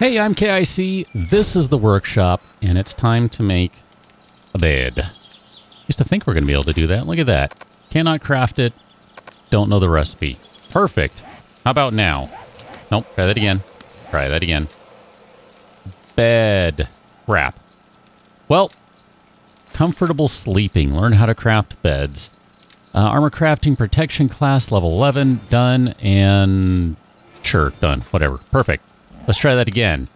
Hey, I'm KIC, this is the workshop, and it's time to make a bed. I used to think we're going to be able to do that. Look at that. Cannot craft it. Don't know the recipe. Perfect. How about now? Nope, try that again. Try that again. Bed. Crap. Well, comfortable sleeping. Learn how to craft beds. Armor crafting protection class level 11. Done, and sure, done. Whatever. Perfect. Let's try that again.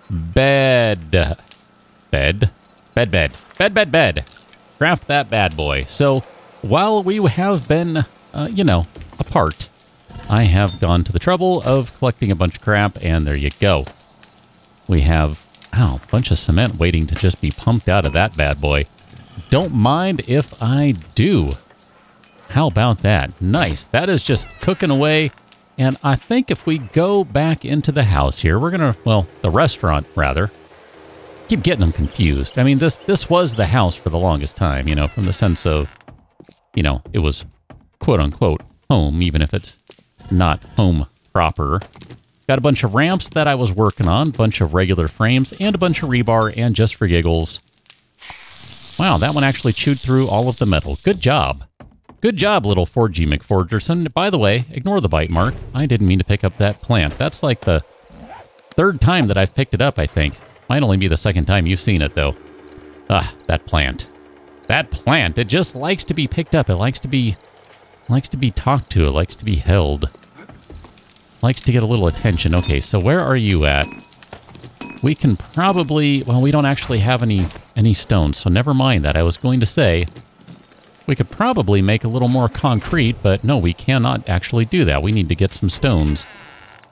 Bed. Bed. Bed, bed. Bed, bed, bed. Craft that bad boy. So, while we have been, apart, I have gone to the trouble of collecting a bunch of crap, and there you go. We have, a bunch of cement waiting to just be pumped out of that bad boy. Don't mind if I do. How about that? Nice. That is just cooking away. And I think if we go back into the house here, we're going to, well, the restaurant, rather. Keep getting them confused. I mean, this was the house for the longest time, from the sense of, it was quote-unquote home, even if it's not home proper. Got a bunch of ramps that I was working on, a bunch of regular frames, and a bunch of rebar, and just for giggles. Wow, that one actually chewed through all of the metal. Good job. Good job, little 4G McForgerson. By the way, ignore the bite mark. I didn't mean to pick up that plant. That's like the third time that I've picked it up, I think. Might only be the second time you've seen it, though. Ah, that plant. That plant, it just likes to be picked up. It likes to be talked to. It likes to be held. Likes to get a little attention. Okay, so where are you at? We can probably... Well, we don't actually have any stones, so never mind that. I was going to say... We could probably make a little more concrete, but no, we cannot actually do that. We need to get some stones.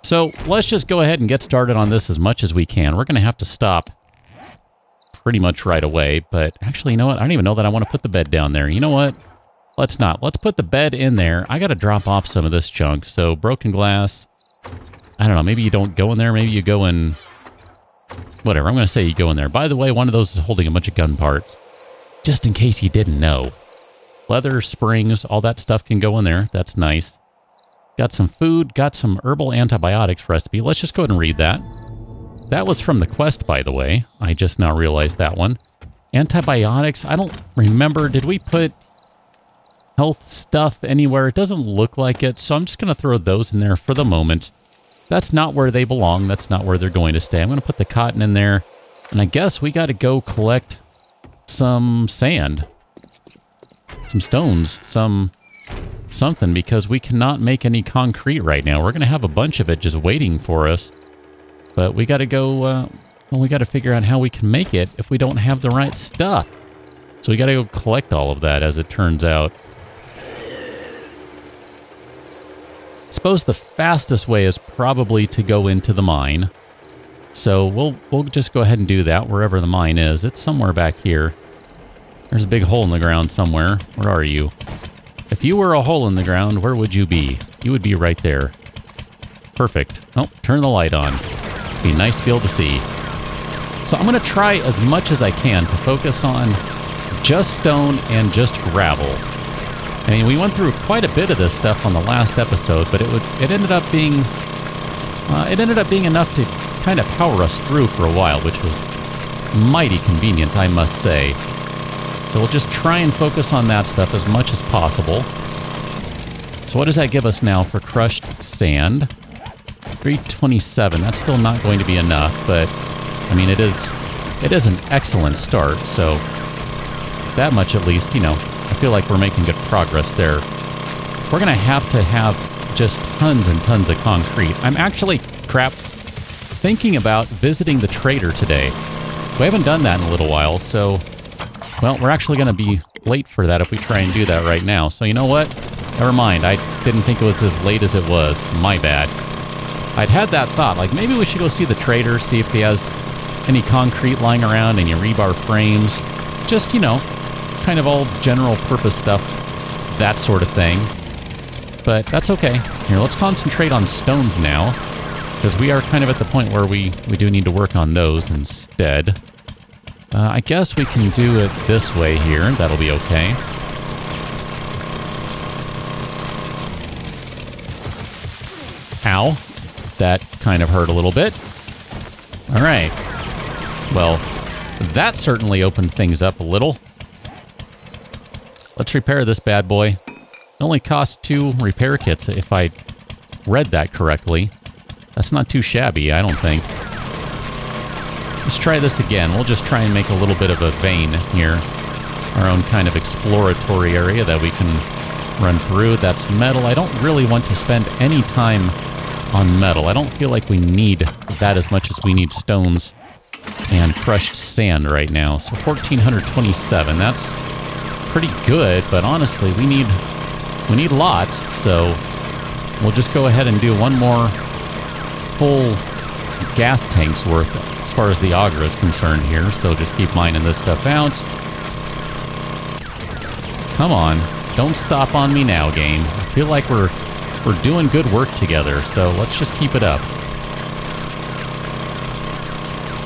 So let's just go ahead and get started on this as much as we can. We're going to have to stop pretty much right away, but actually, you know what? I don't even know that I want to put the bed down there. You know what? Let's not. Let's put the bed in there. I got to drop off some of this junk. So broken glass. I don't know. Maybe you don't go in there. Maybe you go in... Whatever. I'm going to say you go in there. By the way, one of those is holding a bunch of gun parts. Just in case you didn't know. Leather, springs, all that stuff can go in there. That's nice. Got some food, got some herbal antibiotics recipe. Let's just go ahead and read that. That was from the quest, by the way. I just now realized that one. Antibiotics, I don't remember. Did we put health stuff anywhere? It doesn't look like it, so I'm just going to throw those in there for the moment. That's not where they belong. That's not where they're going to stay. I'm going to put the cotton in there. And I guess we got to go collect some sand. Some stones, something, because we cannot make any concrete right now. We're going to have a bunch of it just waiting for us. But we got to go, well, we got to figure out how we can make it if we don't have the right stuff. So we got to go collect all of that, as it turns out. I suppose the fastest way is probably to go into the mine. So we'll just go ahead and do that wherever the mine is. It's somewhere back here. There's a big hole in the ground somewhere. Where are you? If you were a hole in the ground, where would you be? You would be right there. Perfect. Oh, turn the light on. Be nice to be able to see. So I'm going to try as much as I can to focus on just stone and just gravel. I mean, we went through quite a bit of this stuff on the last episode, but it ended up being enough to kind of power us through for a while, which was mighty convenient, I must say. So we'll just try and focus on that stuff as much as possible. So what does that give us now for crushed sand? 327. That's still not going to be enough, but I mean, it is an excellent start. So that much at least, I feel like we're making good progress there. We're going to have just tons and tons of concrete. I'm actually, thinking about visiting the trader today. We haven't done that in a little while, so... Well, we're actually going to be late for that if we try and do that right now. So you know what? Never mind. I didn't think it was as late as it was. My bad. I'd had that thought. Like, maybe we should go see the trader, see if he has any concrete lying around, any rebar frames. Just, kind of all general purpose stuff. That sort of thing. But that's okay. Here, let's concentrate on stones now. Because we are kind of at the point where we do need to work on those instead. I guess we can do it this way here. That'll be okay. Ow. That kind of hurt a little bit. All right. Well, that certainly opened things up a little. Let's repair this bad boy. It only costs 2 repair kits, if I read that correctly. That's not too shabby, I don't think. Let's try this again. We'll just try and make a little bit of a vein here. Our own kind of exploratory area that we can run through. That's metal. I don't really want to spend any time on metal. I don't feel like we need that as much as we need stones and crushed sand right now. So 1,427, that's pretty good, but honestly, we need lots, so we'll just go ahead and do one more full gas tank's worth as far as the auger is concerned here, so just keep mining this stuff out. Come on, don't stop on me now, game. I feel like we're doing good work together, so let's just keep it up.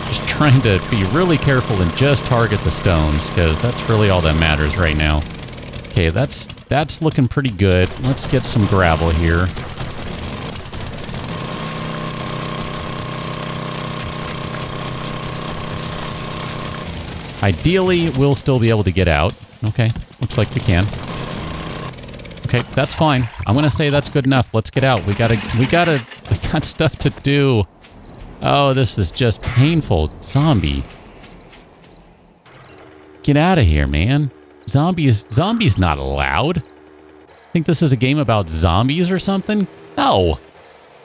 Just trying to be really careful and just target the stones, because that's really all that matters right now. Okay, that's looking pretty good. Let's get some gravel here. Ideally, we'll still be able to get out. Okay, looks like we can. Okay, that's fine. I'm gonna say that's good enough. Let's get out. We got stuff to do. Oh, this is just painful. Zombie. Get out of here, man. Zombies not allowed. Think this is a game about zombies or something? No.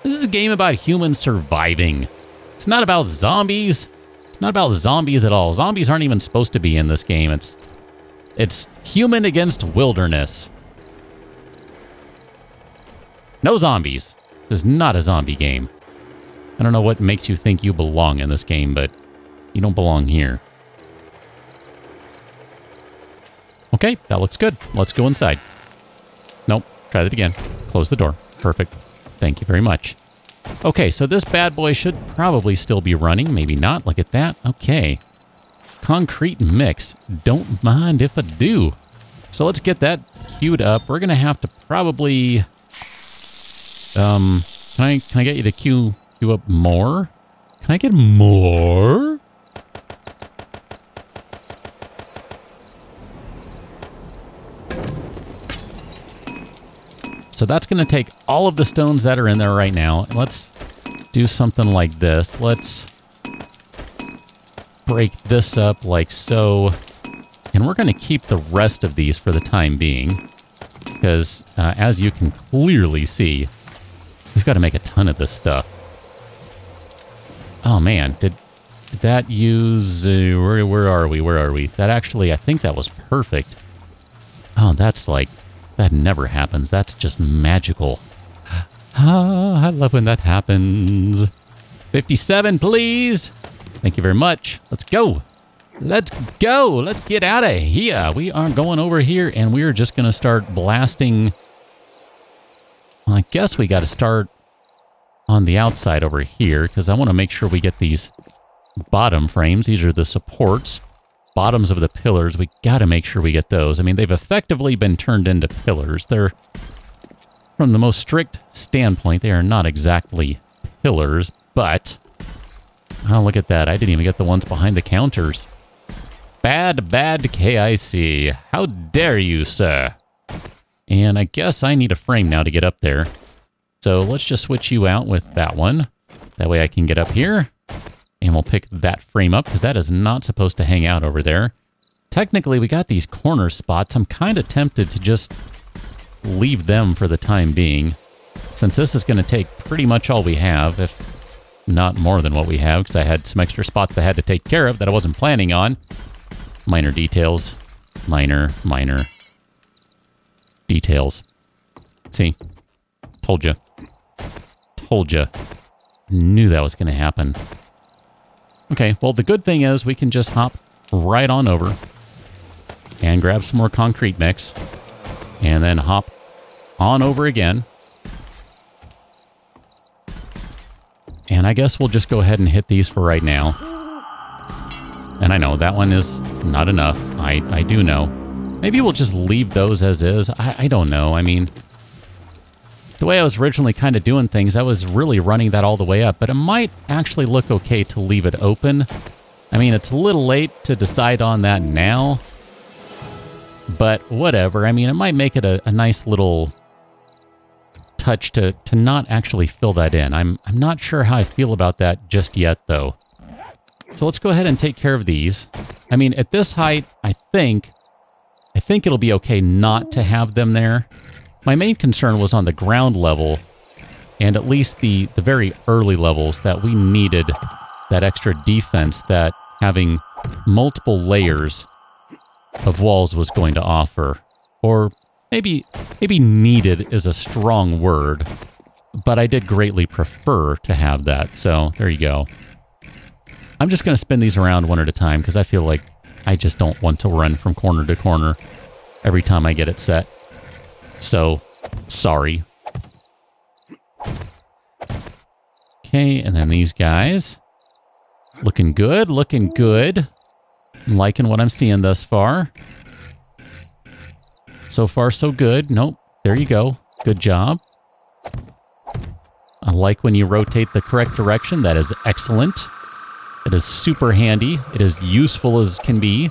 This is a game about humans surviving. It's not about zombies. It's not about zombies at all. Zombies aren't even supposed to be in this game. It's human against wilderness. No zombies. This is not a zombie game. I don't know what makes you think you belong in this game, but you don't belong here. Okay, that looks good. Let's go inside. Nope, try that again. Close the door. Perfect. Thank you very much. Okay, so this bad boy should probably still be running. Maybe not. Look at that. Okay. Concrete mix. Don't mind if I do. So let's get that queued up. We're going to have to probably... Can I get you to queue up more? Can I get more? So that's going to take all of the stones that are in there right now. Let's do something like this. Let's break this up like so. And we're going to keep the rest of these for the time being. Because as you can clearly see, we've got to make a ton of this stuff. Oh man, did that use... where are we? That actually, I think that was perfect. Oh, that's like... That never happens. That's just magical. Ah, I love when that happens. 57, please. Thank you very much. Let's go. Let's go. Let's get out of here. We are going over here, and we are just going to start blasting. Well, I guess we got to start on the outside over here, because I want to make sure we get these bottom frames. These are the supports. Bottoms of the pillars, we got to make sure we get those. I mean, they've effectively been turned into pillars. They're, from the most strict standpoint, they are not exactly pillars, but... Oh, look at that. I didn't even get the ones behind the counters. Bad KIC. How dare you, sir? And I guess I need a frame now to get up there. So let's just switch you out with that one. That way I can get up here. And we'll pick that frame up, because that is not supposed to hang out over there. Technically, we got these corner spots. I'm kind of tempted to just leave them for the time being, since this is going to take pretty much all we have, if not more than what we have, because I had some extra spots I had to take care of that I wasn't planning on. Minor details. Minor details. See? Told you. Told you. Knew that was going to happen. Okay, well, the good thing is we can just hop right on over and grab some more concrete mix and then hop on over again. And I guess we'll just go ahead and hit these for right now. And I know that one is not enough. I do know. Maybe we'll just leave those as is. I don't know. I mean, The way I was originally kind of doing things, I was really running that all the way up, but it might actually look okay to leave it open. I mean, it's a little late to decide on that now, but whatever. I mean, it might make it a nice little touch to not actually fill that in. I'm not sure how I feel about that just yet, though. So let's go ahead and take care of these. I mean, at this height, I think it'll be okay not to have them there. My main concern was on the ground level, and at least the very early levels, that we needed that extra defense that having multiple layers of walls was going to offer. Or maybe needed is a strong word, but I did greatly prefer to have that, so there you go. I'm just going to spin these around one at a time because I feel like I just don't want to run from corner to corner every time I get it set. So, sorry. Okay, and then these guys. Looking good, looking good. I'm liking what I'm seeing thus far. So far, so good. Nope, there you go. Good job. I like when you rotate the correct direction. That is excellent. It is super handy. It is useful as can be.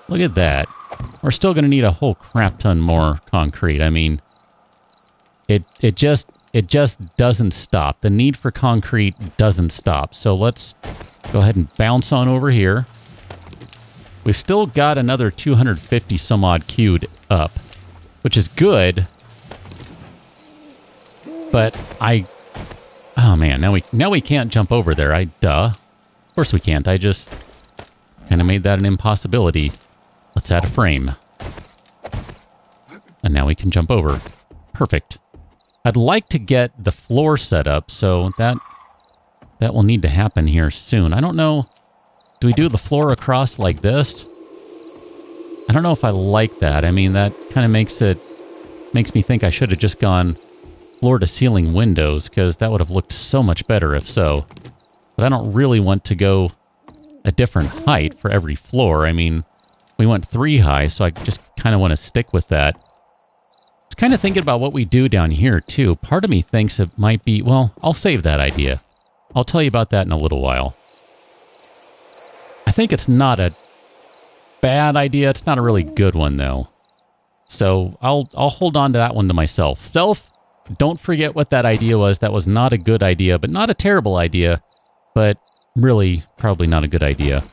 Look at that. We're still going to need a whole crap ton more concrete. I mean, it just doesn't stop. The need for concrete doesn't stop. So let's go ahead and bounce on over here. We've still got another 250 some odd queued up, which is good. But oh man, now we can't jump over there. Of course we can't. I just kind of made that an impossibility. Let's add a frame. And now we can jump over. Perfect. I'd like to get the floor set up, so that will need to happen here soon. I don't know. Do we do the floor across like this? I don't know if I like that. I mean, that kind of makes me think I should have just gone floor to ceiling windows, because that would have looked so much better if so. But I don't really want to go a different height for every floor. I mean, we went 3 high, so I just kind of want to stick with that. I was kind of thinking about what we do down here, too. Part of me thinks it might be... Well, I'll save that idea. I'll tell you about that in a little while. I think it's not a bad idea. It's not a really good one, though. So I'll hold on to that one to myself. Self, don't forget what that idea was. That was not a good idea, but not a terrible idea. But really, probably not a good idea.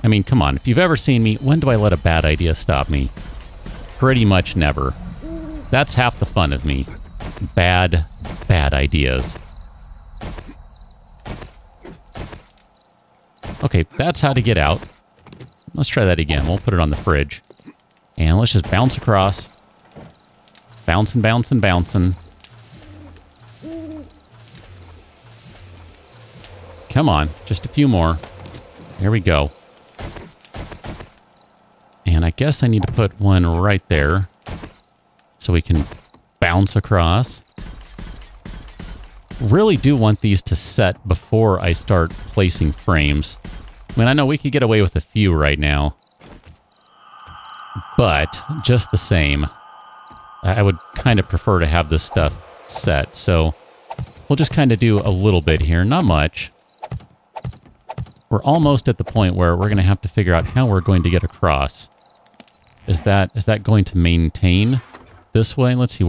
I mean, come on. If you've ever seen me, when do I let a bad idea stop me? Pretty much never. That's half the fun of me. Bad ideas. Okay, that's how to get out. Let's try that again. We'll put it on the fridge. And let's just bounce across. Bouncing, bouncing, bouncing. Come on, just a few more. Here we go. And I guess I need to put one right there so we can bounce across. Really do want these to set before I start placing frames. I mean, I know we could get away with a few right now, but just the same, I would kind of prefer to have this stuff set. So we'll just kind of do a little bit here, not much. We're almost at the point where we're going to have to figure out how we're going to get across. Is that going to maintain this way? Let's see,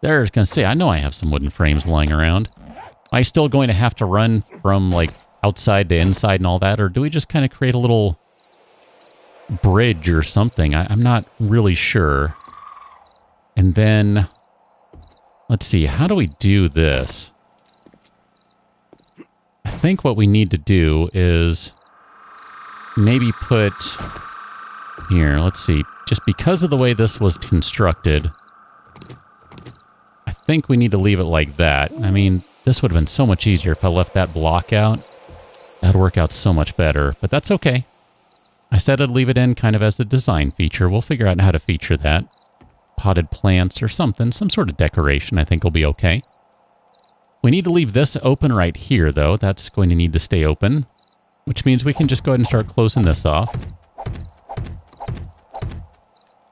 there's going to say, I know I have some wooden frames lying around. Am I still going to have to run from, like, outside to inside and all that? Or do we just kind of create a little bridge or something? I'm not really sure. And then, let's see, how do we do this? I think what we need to do is maybe put... Here, let's see. Just because of the way this was constructed, I think we need to leave it like that. I mean, this would have been so much easier if I left that block out. That'd work out so much better, but that's okay. I said I'd leave it in kind of as a design feature. We'll figure out how to feature that. Potted plants or something, some sort of decoration I think will be okay. We need to leave this open right here, though. That's going to need to stay open, which means we can just go ahead and start closing this off.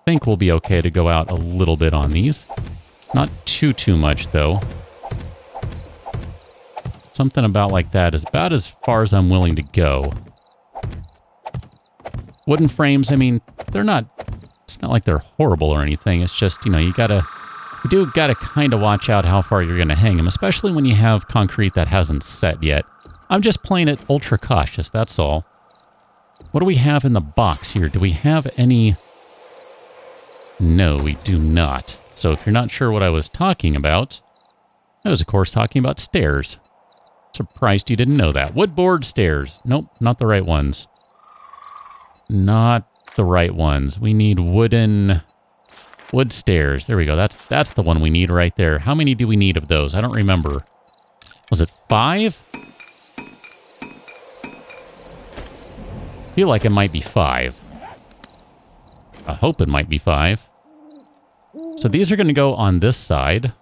I think we'll be okay to go out a little bit on these. Not too much, though. Something about like that is about as far as I'm willing to go. Wooden frames, I mean, they're not... It's not like they're horrible or anything. It's just, you know, you do gotta kind of watch out how far you're gonna hang them, especially when you have concrete that hasn't set yet. I'm just playing it ultra cautious, that's all. What do we have in the box here? Do we have any... No, we do not. So if you're not sure what I was talking about, I was, of course, talking about stairs. Surprised you didn't know that. Woodboard stairs. Nope, not the right ones. Not the right ones. We need wood stairs. There we go. That's the one we need right there. How many do we need of those? I don't remember. Was it 5? I feel like it might be 5. I hope it might be 5. So these are going to go on this side.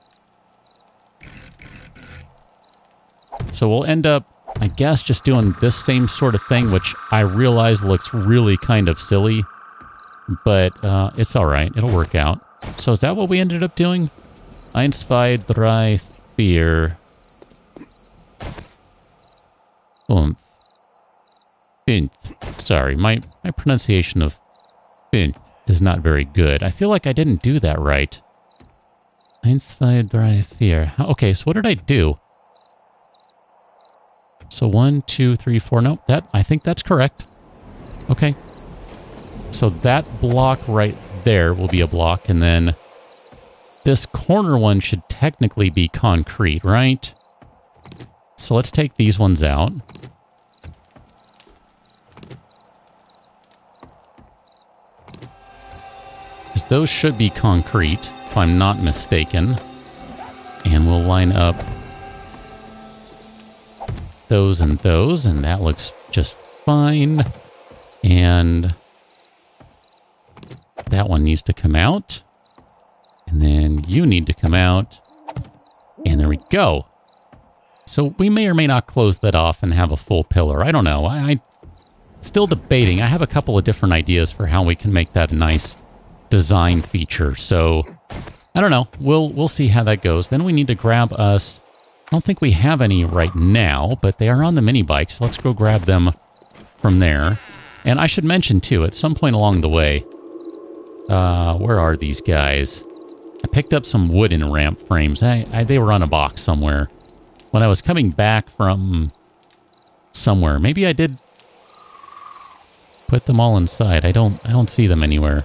So we'll end up, I guess, just doing this same sort of thing, which I realize looks really kind of silly. But it's all right. It'll work out. So is that what we ended up doing? 1, 2, 3, 4. Sorry, my pronunciation of fünf is not very good. I feel like I didn't do that right. 1, 2, 3, 4. Okay, so what did I do? So 1, 2, 3, 4. Nope, I think that's correct. Okay. So that block right there will be a block, and then this corner one should technically be concrete, right? So let's take these ones out. Because those should be concrete, if I'm not mistaken. And we'll line up those, and that looks just fine. And that one needs to come out. And then you need to come out. And there we go. So we may or may not close that off and have a full pillar. I don't know. I'm still debating. I have a couple of different ideas for how we can make that a nice design feature. So I don't know. We'll see how that goes. Then we need to grab us... I don't think we have any right now, but they are on the mini bike, so let's go grab them from there. And I should mention, too, at some point along the way... where are these guys? I picked up some wooden ramp frames. They were on a box somewhere. When I was coming back from somewhere. Maybe I did put them all inside. I don't see them anywhere.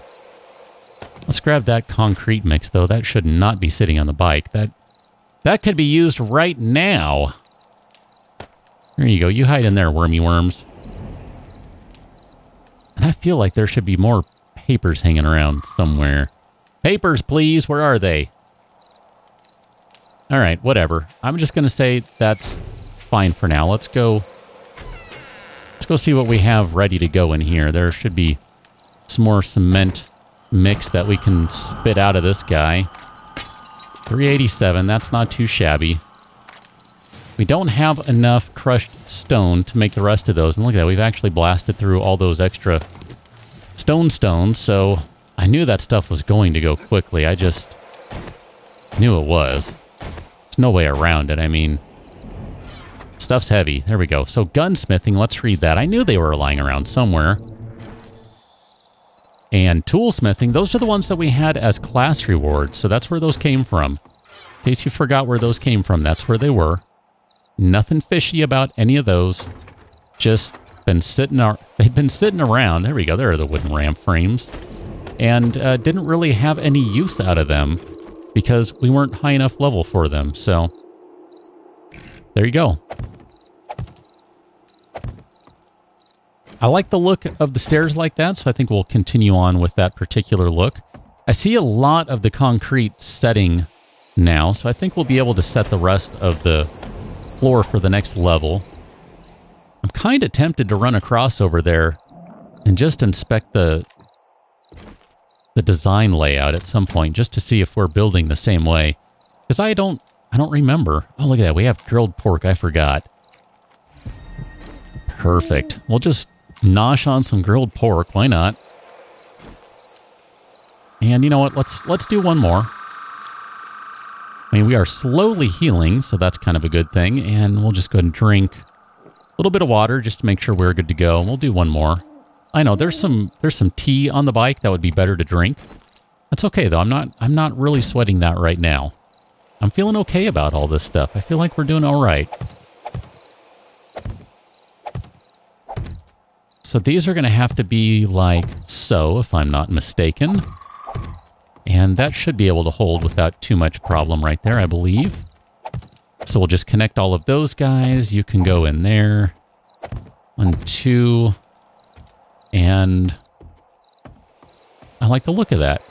Let's grab that concrete mix, though. That should not be sitting on the bike. That could be used right now. There you go. You hide in there, wormy worms. And I feel like there should be more papers hanging around somewhere. Papers, please. Where are they? All right, whatever. I'm just going to say that's fine for now. Let's go see what we have ready to go in here. There should be some more cement mix that we can spit out of this guy. 387, that's not too shabby. We don't have enough crushed stone to make the rest of those. And look at that, we've actually blasted through all those extra stones, so I knew that stuff was going to go quickly. I just knew it was. There's no way around it. I mean, stuff's heavy. There we go. So gunsmithing, let's read that. I knew they were lying around somewhere. And toolsmithing, those are the ones that we had as class rewards, so that's where those came from. In case you forgot where those came from, that's where they were. Nothing fishy about any of those. Just been sitting they'd been sitting around. There we go, there are the wooden ramp frames. And didn't really have any use out of them because we weren't high enough level for them, so there you go. I like the look of the stairs like that, so I think we'll continue on with that particular look. I see a lot of the concrete setting now, so I think we'll be able to set the rest of the floor for the next level. I'm kind of tempted to run across over there and just inspect the design layout at some point, just to see if we're building the same way. Because I don't remember. Oh, look at that. We have grilled pork. I forgot. Perfect. We'll just nosh on some grilled pork. Why not? And you know what? Let's do one more. I mean, we are slowly healing, so that's kind of a good thing. And we'll just go ahead and drink a little bit of water just to make sure we're good to go. We'll do one more. I know there's some tea on the bike that would be better to drink. That's okay though. I'm not really sweating that right now. I'm feeling okay about all this stuff. I feel like we're doing all right. So these are going to have to be like so, if I'm not mistaken. And that should be able to hold without too much problem right there, I believe. So we'll just connect all of those guys. You can go in there. 1, 2. And I like the look of that.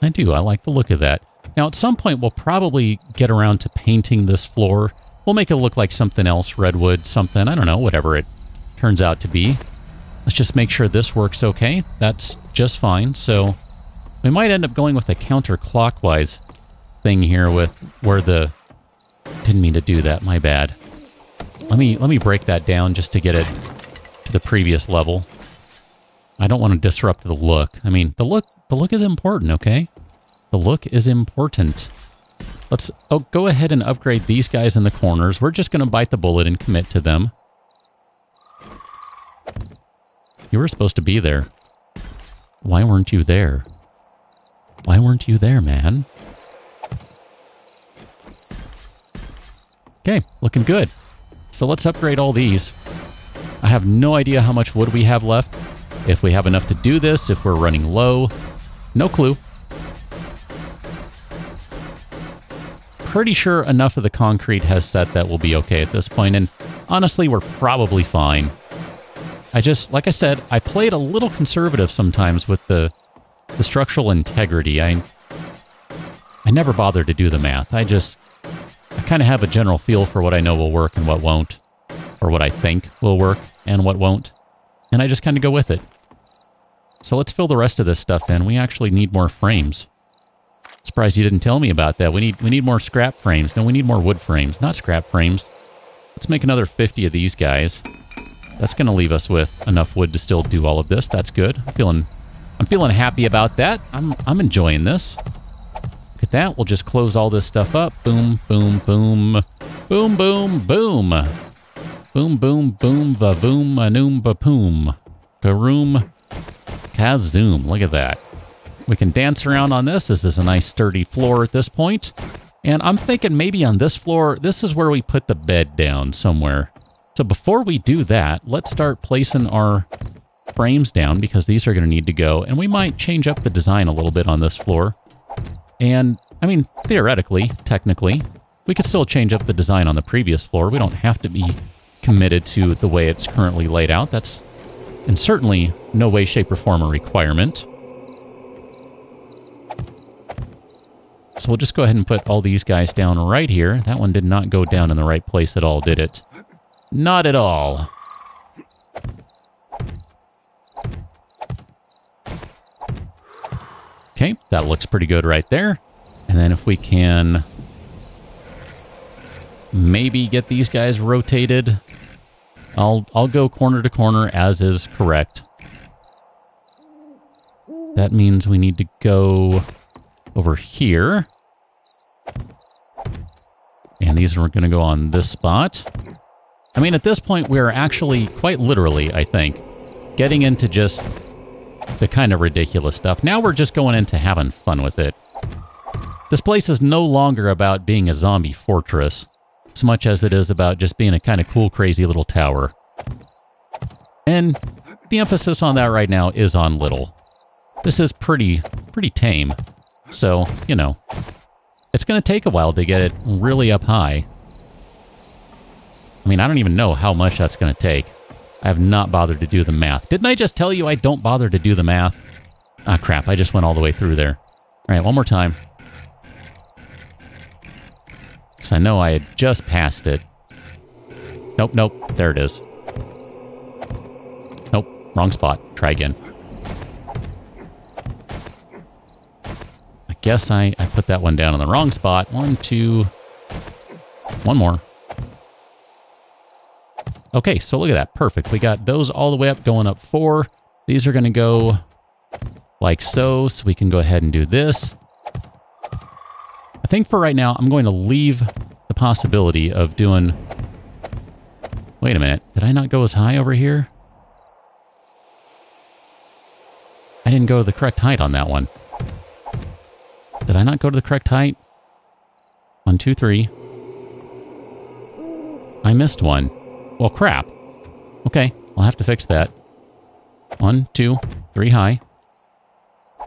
I do. I like the look of that. Now, at some point, we'll probably get around to painting this floor. We'll make it look like something else, redwood, something, I don't know, whatever it turns out to be. Let's just make sure this works okay. That's just fine. So we might end up going with a counterclockwise thing here with where the... Didn't mean to do that, my bad. Let me break that down just to get it to the previous level. I don't want to disrupt the look. I mean, the look is important, okay? The look is important. Let's go ahead and upgrade these guys in the corners. We're just going to bite the bullet and commit to them. You were supposed to be there. Why weren't you there? Why weren't you there, man? Okay, looking good. So let's upgrade all these. I have no idea how much wood we have left. If we have enough to do this, if we're running low. No clue. Pretty sure enough of the concrete has set that we'll be okay at this point, and honestly, we're probably fine. Like I said, I played a little conservative sometimes with the structural integrity. I never bothered to do the math. I kind of have a general feel for what I know will work and what won't, or what I think will work and what won't, and I just kind of go with it. So let's fill the rest of this stuff in. We actually need more frames. Surprised you didn't tell me about that. We need more scrap frames. No, we need more wood frames, not scrap frames. Let's make another 50 of these guys. That's going to leave us with enough wood to still do all of this. That's good. I'm feeling happy about that. I'm enjoying this. Look at that. We'll just close all this stuff up. Boom, boom, boom. Boom, boom, boom. Boom, boom, boom, va-boom, anoom, ba-poom. Karoom, kazoom. Look at that. We can dance around on this. This is a nice sturdy floor at this point. And I'm thinking maybe on this floor, this is where we put the bed down somewhere. So before we do that, let's start placing our frames down because these are going to need to go. And we might change up the design a little bit on this floor. And, I mean, theoretically, technically, we could still change up the design on the previous floor. We don't have to be committed to the way it's currently laid out. That's, in certainly, no way, shape, or form a requirement. So we'll just go ahead and put all these guys down right here. That one did not go down in the right place at all, did it? Not at all. Okay, that looks pretty good right there. And then if we can maybe get these guys rotated, I'll go corner to corner as is correct. That means we need to go over here. And these are going to go on this spot. I mean, at this point, we're actually, quite literally, I think, getting into just the kind of ridiculous stuff. Now we're just going into having fun with it. This place is no longer about being a zombie fortress, as much as it is about just being a kind of cool, crazy little tower. And the emphasis on that right now is on little. This is pretty tame. So, you know, it's going to take a while to get it really up high. I mean, I don't even know how much that's going to take. I have not bothered to do the math. Didn't I just tell you I don't bother to do the math? Ah, crap. I just went all the way through there. All right, one more time. Because I know I had just passed it. Nope, nope. There it is. Nope, wrong spot. Try again. I guess I put that one down in the wrong spot. 1, 2... One more. Okay, so look at that. Perfect. We got those all the way up, going up 4. These are going to go like so we can go ahead and do this. I think for right now, I'm going to leave the possibility of doing... Wait a minute. Did I not go as high over here? I didn't go to the correct height on that one. Did I not go to the correct height? 1, 2, 3. I missed one. Well, crap. Okay, I'll have to fix that. 1, 2, 3 high.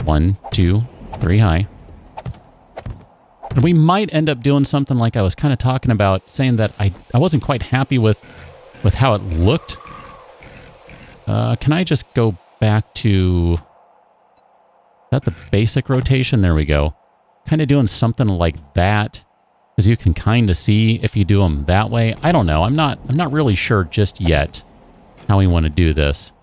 1, 2, 3 high. And we might end up doing something like I was kind of talking about, saying that I wasn't quite happy with how it looked. Can I just go back to... Is that the basic rotation? There we go. Kind of doing something like that, as you can kind of see if you do them that way. I don't know. I'm not really sure just yet how we want to do this.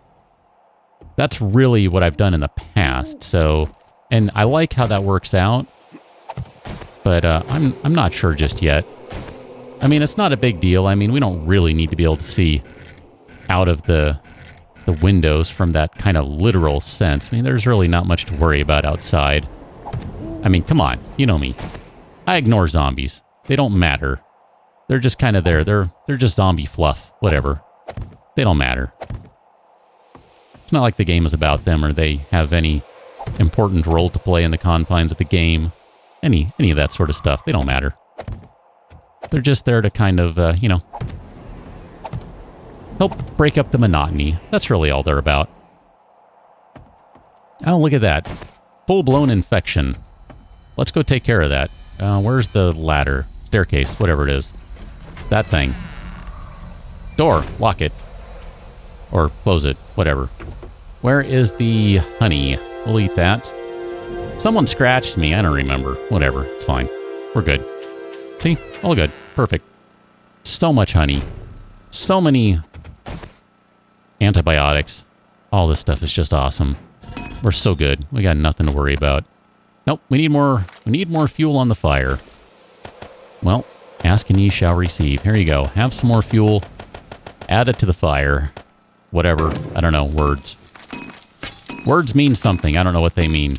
That's really what I've done in the past. So, and I like how that works out, but I'm not sure just yet. I mean, it's not a big deal. I mean, we don't really need to be able to see out of the windows from that kind of literal sense. I mean, there's really not much to worry about outside. I mean, come on, you know me. I ignore zombies. They don't matter. They're just kind of there. They're just zombie fluff, whatever. They don't matter. It's not like the game is about them or they have any important role to play in the confines of the game. Any of that sort of stuff. They don't matter. They're just there to kind of, you know, help break up the monotony. That's really all they're about. Oh, look at that. Full-blown infection. Let's go take care of that. Where's the ladder? Staircase, whatever it is. That thing. Door. Lock it. Or close it. Whatever. Where is the honey? We'll eat that. Someone scratched me. I don't remember. Whatever. It's fine. We're good. See? All good. Perfect. So much honey. So many antibiotics. All this stuff is just awesome. We're so good. We got nothing to worry about. Nope, we need more fuel on the fire. Well, ask and ye shall receive. Here you go. Have some more fuel. Add it to the fire. Whatever. I don't know. Words. Words mean something. I don't know what they mean.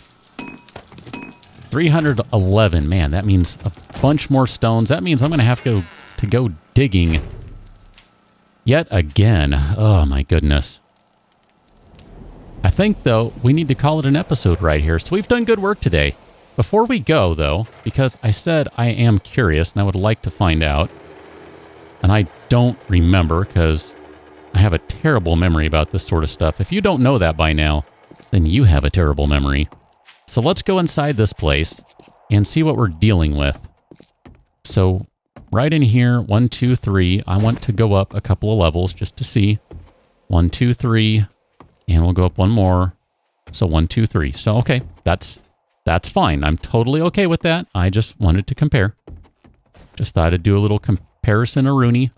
311. Man, that means a bunch more stones. That means I'm going to have to go digging yet again. Oh, my goodness. I think, though, we need to call it an episode right here. So we've done good work today. Before we go, though, because I said I am curious and I would like to find out, and I don't remember because I have a terrible memory about this sort of stuff. If you don't know that by now, then you have a terrible memory. So let's go inside this place and see what we're dealing with. So right in here, 1, 2, 3. I want to go up a couple of levels just to see. 1, 2, 3. And we'll go up one more. So 1, 2, 3. So, okay, that's fine. I'm totally okay with that. I just wanted to compare. Just thought I'd do a little comparison-a-rooney.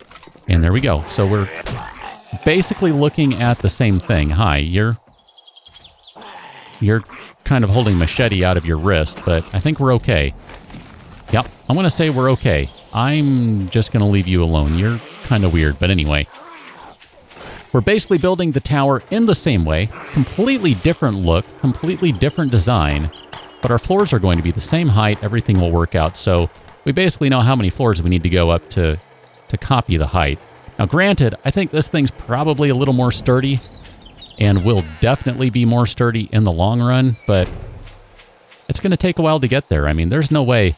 And there we go. So we're basically looking at the same thing. Hi, you're kind of holding machete out of your wrist, but I think we're okay. Yep, I'm going to say we're okay. I'm just going to leave you alone. You're kind of weird, but anyway. We're basically building the tower in the same way, completely different look, completely different design, but our floors are going to be the same height, everything will work out, so we basically know how many floors we need to go up to copy the height. Now granted, I think this thing's probably a little more sturdy, and will definitely be more sturdy in the long run, but it's going to take a while to get there. I mean, there's no way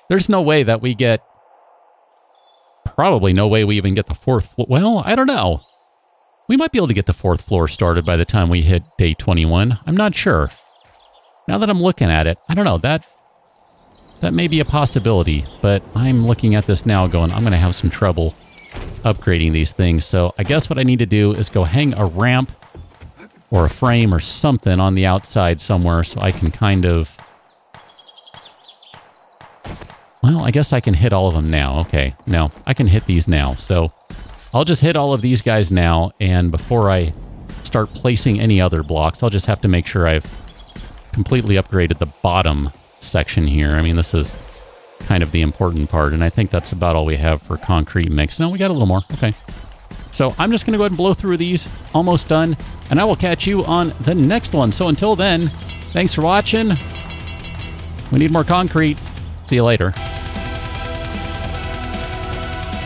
that we get, probably no way we even get the 4th floor. Well, I don't know. We might be able to get the 4th floor started by the time we hit day 21. I'm not sure. Now that I'm looking at it, I don't know. That may be a possibility, but I'm looking at this now going, I'm going to have some trouble upgrading these things. So I guess what I need to do is go hang a ramp or a frame or something on the outside somewhere so I can kind of... Well, I guess I can hit all of them now. Okay, no, I can hit these now. So I'll just hit all of these guys now, and before I start placing any other blocks, I'll just have to make sure I've completely upgraded the bottom section here. I mean, this is kind of the important part, and I think that's about all we have for concrete mix. No, we got a little more. Okay. So I'm just going to go ahead and blow through these. Almost done. And I will catch you on the next one. So until then, Thanks for watching. We need more concrete. See you later.